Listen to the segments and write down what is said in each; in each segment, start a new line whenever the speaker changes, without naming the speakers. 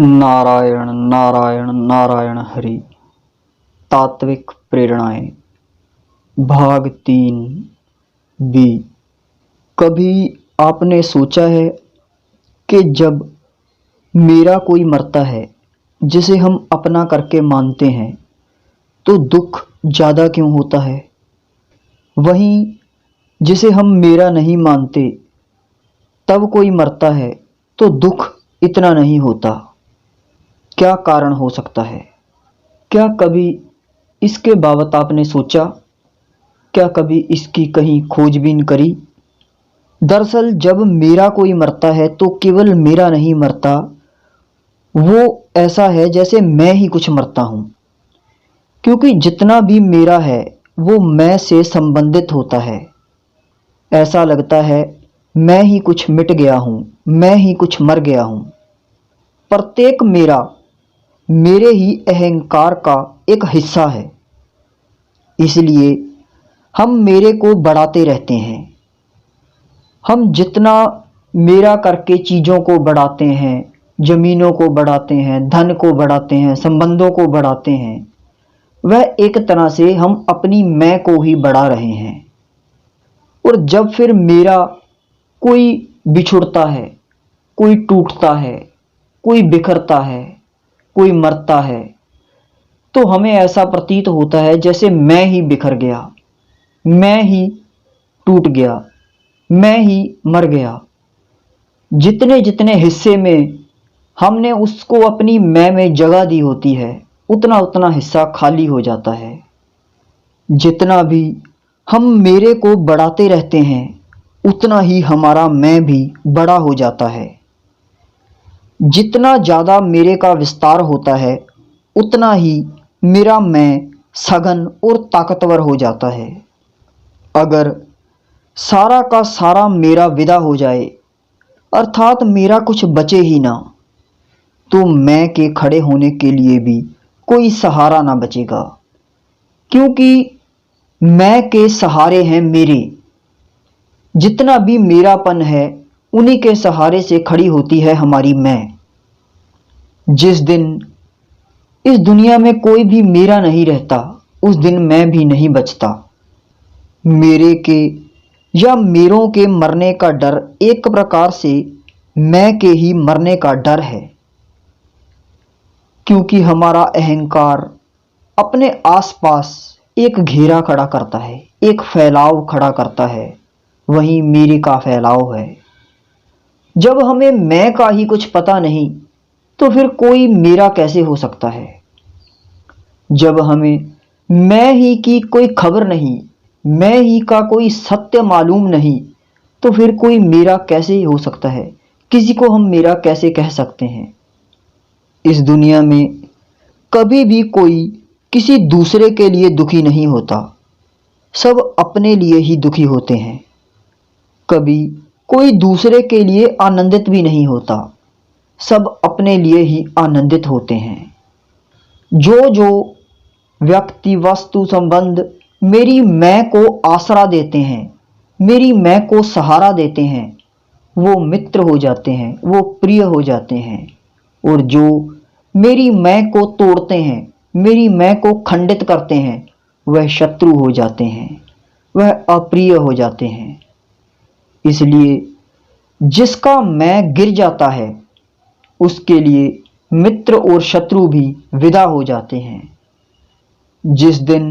नारायण नारायण नारायण हरि। तात्विक प्रेरणाएं। भाग 3 बी। कभी आपने सोचा है कि जब मेरा कोई मरता है जिसे हम अपना करके मानते हैं तो दुख ज़्यादा क्यों होता है, वहीं जिसे हम मेरा नहीं मानते तब कोई मरता है तो दुख इतना नहीं होता? क्या कारण हो सकता है? क्या कभी इसके बाबत आपने सोचा? क्या कभी इसकी कहीं खोजबीन करी? दरअसल जब मेरा कोई मरता है तो केवल मेरा नहीं मरता, वो ऐसा है जैसे मैं ही कुछ मरता हूँ, क्योंकि जितना भी मेरा है वो मैं से संबंधित होता है। ऐसा लगता है मैं ही कुछ मिट गया हूँ, मैं ही कुछ मर गया हूँ। प्रत्येक मेरा मेरे ही अहंकार का एक हिस्सा है, इसलिए हम मेरे को बढ़ाते रहते हैं। हम जितना मेरा करके चीज़ों को बढ़ाते हैं, ज़मीनों को बढ़ाते हैं, धन को बढ़ाते हैं, संबंधों को बढ़ाते हैं, वह एक तरह से हम अपनी मैं को ही बढ़ा रहे हैं। और जब फिर मेरा कोई बिछुड़ता है, कोई टूटता है, कोई बिखरता है, कोई मरता है, तो हमें ऐसा प्रतीत होता है जैसे मैं ही बिखर गया, मैं ही टूट गया, मैं ही मर गया। जितने जितने हिस्से में हमने उसको अपनी मैं में जगह दी होती है, उतना उतना हिस्सा खाली हो जाता है। जितना भी हम मेरे को बढ़ाते रहते हैं उतना ही हमारा मैं भी बड़ा हो जाता है। जितना ज़्यादा मेरे का विस्तार होता है उतना ही मेरा मैं सघन और ताकतवर हो जाता है। अगर सारा का सारा मेरा विदा हो जाए, अर्थात मेरा कुछ बचे ही ना, तो मैं के खड़े होने के लिए भी कोई सहारा ना बचेगा, क्योंकि मैं के सहारे हैं मेरे। जितना भी मेरापन है उन्हीं के सहारे से खड़ी होती है हमारी मैं। जिस दिन इस दुनिया में कोई भी मेरा नहीं रहता, उस दिन मैं भी नहीं बचता। मेरे के या मेरों के मरने का डर एक प्रकार से मैं के ही मरने का डर है, क्योंकि हमारा अहंकार अपने आसपास एक घेरा खड़ा करता है, एक फैलाव खड़ा करता है, वहीं मेरे का फैलाव है। जब हमें मैं का ही कुछ पता नहीं तो फिर कोई मेरा कैसे हो सकता है? जब हमें मैं ही की कोई खबर नहीं, मैं ही का कोई सत्य मालूम नहीं, तो फिर कोई मेरा कैसे हो सकता है? किसी को हम मेरा कैसे कह सकते हैं? इस दुनिया में कभी भी कोई किसी दूसरे के लिए दुखी नहीं होता, सब अपने लिए ही दुखी होते हैं। कभी कोई दूसरे के लिए आनंदित भी नहीं होता, सब अपने लिए ही आनंदित होते हैं। जो जो व्यक्ति, वस्तु, संबंध मेरी मैं को आसरा देते हैं, मेरी मैं को सहारा देते हैं, वो मित्र हो जाते हैं, वो प्रिय हो जाते हैं। और जो मेरी मैं को तोड़ते हैं, मेरी मैं को खंडित करते हैं, वह शत्रु हो जाते हैं, वह अप्रिय हो जाते हैं। इसलिए जिसका मैं गिर जाता है उसके लिए मित्र और शत्रु भी विदा हो जाते हैं। जिस दिन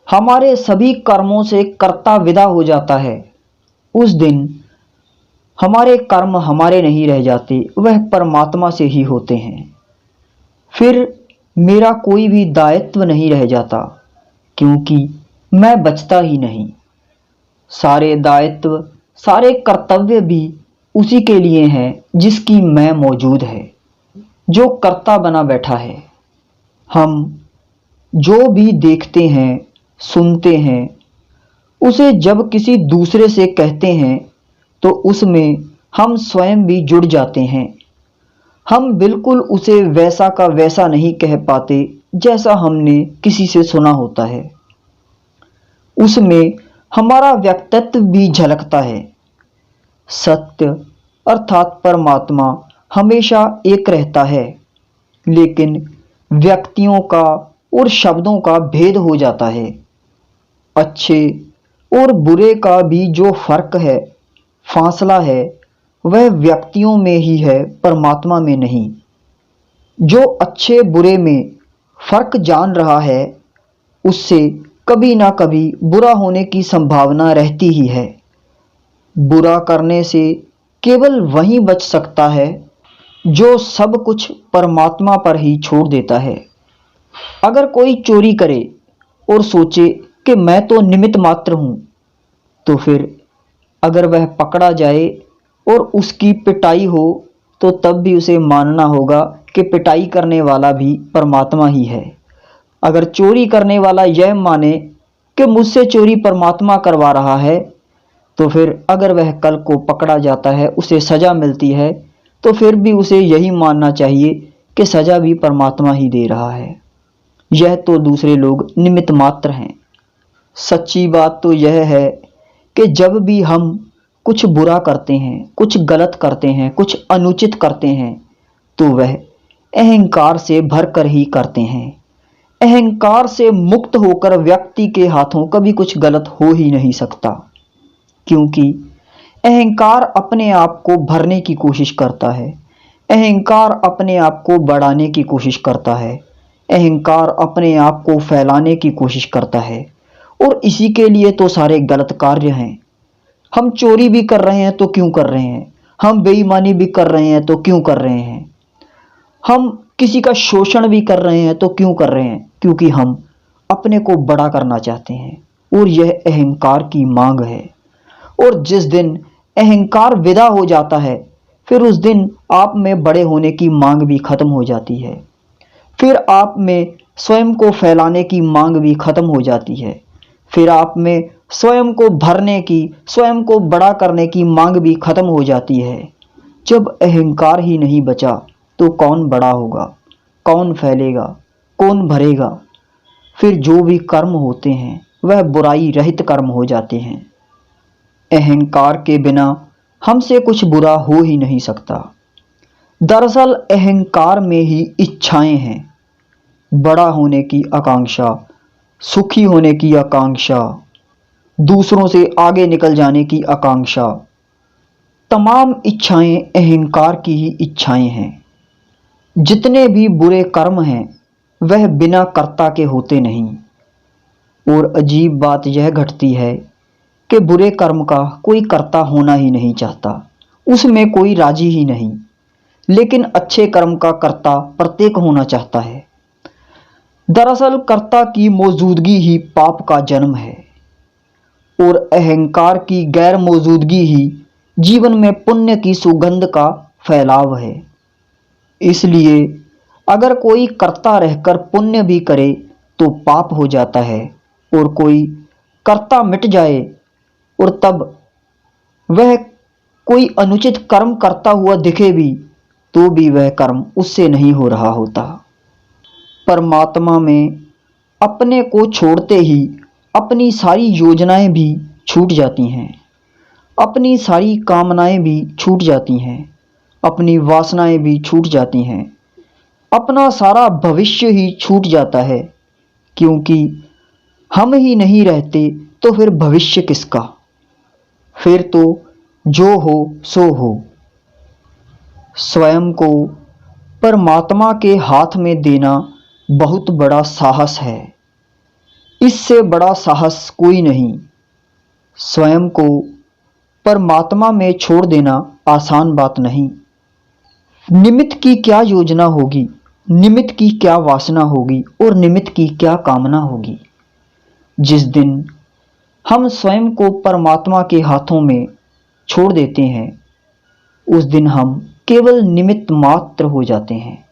हमारे सभी कर्मों से कर्ता विदा हो जाता है, उस दिन हमारे कर्म हमारे नहीं रह जाते, वह परमात्मा से ही होते हैं। फिर मेरा कोई भी दायित्व नहीं रह जाता, क्योंकि मैं बचता ही नहीं। सारे दायित्व, सारे कर्तव्य भी उसी के लिए हैं जिसकी मैं मौजूद है, जो कर्ता बना बैठा है। हम जो भी देखते हैं, सुनते हैं, उसे जब किसी दूसरे से कहते हैं तो उसमें हम स्वयं भी जुड़ जाते हैं। हम बिल्कुल उसे वैसा का वैसा नहीं कह पाते जैसा हमने किसी से सुना होता है। उसमें हमारा व्यक्तित्व भी झलकता है। सत्य अर्थात परमात्मा हमेशा एक रहता है, लेकिन व्यक्तियों का और शब्दों का भेद हो जाता है। अच्छे और बुरे का भी जो फर्क है, फासला है, वह व्यक्तियों में ही है, परमात्मा में नहीं। जो अच्छे बुरे में फर्क जान रहा है, उससे कभी ना कभी बुरा होने की संभावना रहती ही है। बुरा करने से केवल वही बच सकता है जो सब कुछ परमात्मा पर ही छोड़ देता है। अगर कोई चोरी करे और सोचे कि मैं तो निमित्त मात्र हूँ, तो फिर अगर वह पकड़ा जाए और उसकी पिटाई हो, तो तब भी उसे मानना होगा कि पिटाई करने वाला भी परमात्मा ही है। अगर चोरी करने वाला यह माने कि मुझसे चोरी परमात्मा करवा रहा है, तो फिर अगर वह कल को पकड़ा जाता है, उसे सज़ा मिलती है, तो फिर भी उसे यही मानना चाहिए कि सज़ा भी परमात्मा ही दे रहा है। यह तो दूसरे लोग निमित्त मात्र हैं। सच्ची बात तो यह है कि जब भी हम कुछ बुरा करते हैं, कुछ गलत करते हैं, कुछ अनुचित करते हैं, तो वह अहंकार से भरकर ही करते हैं। अहंकार से मुक्त होकर व्यक्ति के हाथों कभी कुछ गलत हो ही नहीं सकता, क्योंकि अहंकार अपने आप को भरने की कोशिश करता है। अहंकार अपने आप को बढ़ाने की कोशिश करता है। अहंकार अपने आप को फैलाने की कोशिश करता है, और इसी के लिए तो सारे गलत कार्य हैं। हम चोरी भी कर रहे हैं तो क्यों कर रहे हैं? हम बेईमानी भी कर रहे हैं तो क्यों कर रहे हैं? हम किसी का शोषण भी कर रहे हैं तो क्यों कर रहे हैं? क्योंकि हम अपने को बड़ा करना चाहते हैं, और यह अहंकार की मांग है। और जिस दिन अहंकार विदा हो जाता है, फिर उस दिन आप में बड़े होने की मांग भी खत्म हो जाती है। फिर आप में स्वयं को फैलाने की मांग भी खत्म हो जाती है। फिर आप में स्वयं को भरने की, स्वयं को बड़ा करने की मांग भी खत्म हो जाती है। जब अहंकार ही नहीं बचा, तो कौन बड़ा होगा, कौन फैलेगा, कौन भरेगा? फिर जो भी कर्म होते हैं, वह बुराई रहित कर्म हो जाते हैं। अहंकार के बिना हमसे कुछ बुरा हो ही नहीं सकता। दरअसल अहंकार में ही इच्छाएं हैं। बड़ा होने की आकांक्षा, सुखी होने की आकांक्षा, दूसरों से आगे निकल जाने की आकांक्षा, तमाम इच्छाएं अहंकार की ही इच्छाएं हैं। जितने भी बुरे कर्म हैं, वह बिना कर्ता के होते नहीं। और अजीब बात यह घटती है कि बुरे कर्म का कोई कर्ता होना ही नहीं चाहता, उसमें कोई राजी ही नहीं। लेकिन अच्छे कर्म का कर्ता प्रत्येक होना चाहता है। दरअसल कर्ता की मौजूदगी ही पाप का जन्म है, और अहंकार की गैर मौजूदगी ही जीवन में पुण्य की सुगंध का फैलाव है। इसलिए अगर कोई कर्ता रहकर पुण्य भी करे तो पाप हो जाता है, और कोई कर्ता मिट जाए और तब वह कोई अनुचित कर्म करता हुआ दिखे भी, तो भी वह कर्म उससे नहीं हो रहा होता। परमात्मा में अपने को छोड़ते ही अपनी सारी योजनाएं भी छूट जाती हैं, अपनी सारी कामनाएं भी छूट जाती हैं, अपनी वासनाएं भी छूट जाती हैं, अपना सारा भविष्य ही छूट जाता है। क्योंकि हम ही नहीं रहते तो फिर भविष्य किसका? फिर तो जो हो सो हो। स्वयं को परमात्मा के हाथ में देना बहुत बड़ा साहस है। इससे बड़ा साहस कोई नहीं। स्वयं को परमात्मा में छोड़ देना आसान बात नहीं। निमित्त की क्या योजना होगी, निमित्त की क्या वासना होगी, और निमित्त की क्या कामना होगी? जिस दिन हम स्वयं को परमात्मा के हाथों में छोड़ देते हैं, उस दिन हम केवल निमित्त मात्र हो जाते हैं।